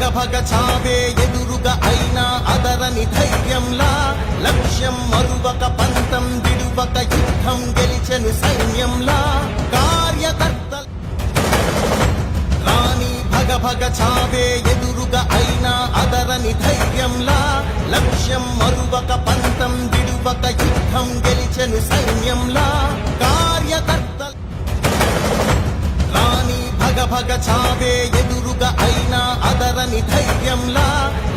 భగ చావే ఎదురుగా అయినా అదరని ధైర్యంలా లక్ష్యం మరువక పంతం విడువక యుద్ధం గెలిచెను సైన్యంలా కార్యకర్త రాణి భగ చావే ఎదురుగా అయినా అదరని ధైర్యంలా లక్ష్యం మరువక పంతం విడువక యుద్ధం గెలిచెను సైన్యంలా కార్యకర్త రాణి భగ చావే ఎదురుగా అయినా అదరని ధైర్యంలా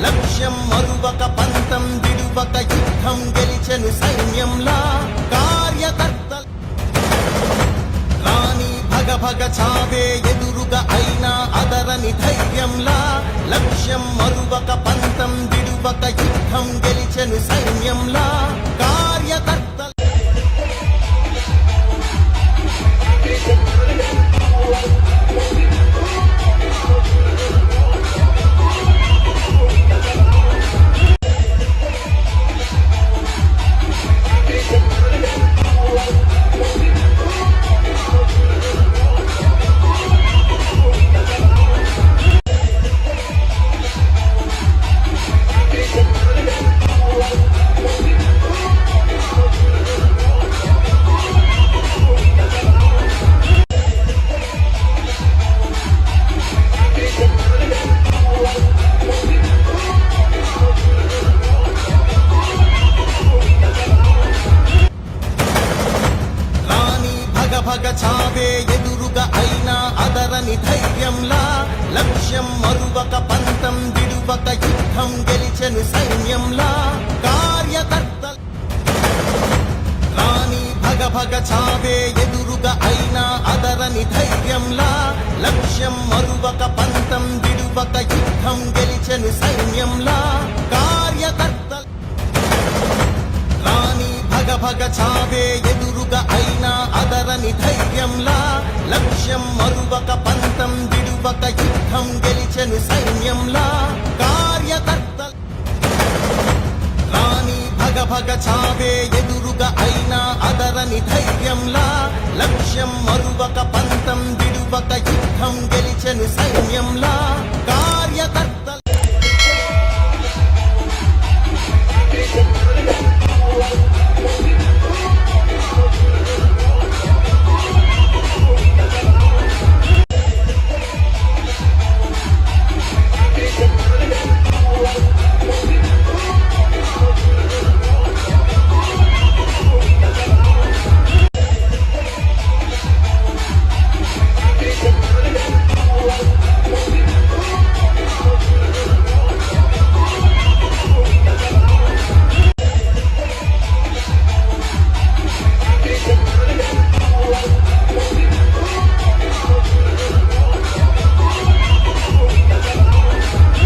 లక్ష్యం మరువక పంతం విడువక యుద్ధం గెలిచెను సైన్యంలా కార్యకర్త రాణి భగ చావే ఎదురుగా అయినా అదరని ధైర్యంలా లక్ష్యం మరువక పంతం విడువక యుద్ధం గెలిచెను సైన్యంలా కార్యకర్త భగ చావే ఎదురుగా అయినా అదరని ధైర్యంలా లక్ష్యం మరువక పంతం విడువక యుద్ధం గెలిచెను సైన్యంలా కార్యకర్త రాణి భగ చావే ఎదురుగా అయినా అదరని ధైర్యంలా లక్ష్యం మరువక పంతం విడువక యుద్ధం గెలిచెను సైన్యంలా కార్యకర్త రాణి భగ చావే ఎదురుగా అయినా అదరని ధైర్యంలా లక్ష్యం మరువక పంతం విడువక యుద్ధం గెలిచెను సైన్యంలా కార్యకర్త రాణి భగ చావే ఎదురుగా అయినా అదరని ధైర్యంలా లక్ష్యం మరువక పంతం విడువక యుద్ధం గెలిచెను సైన్యంలా కార్యకర్త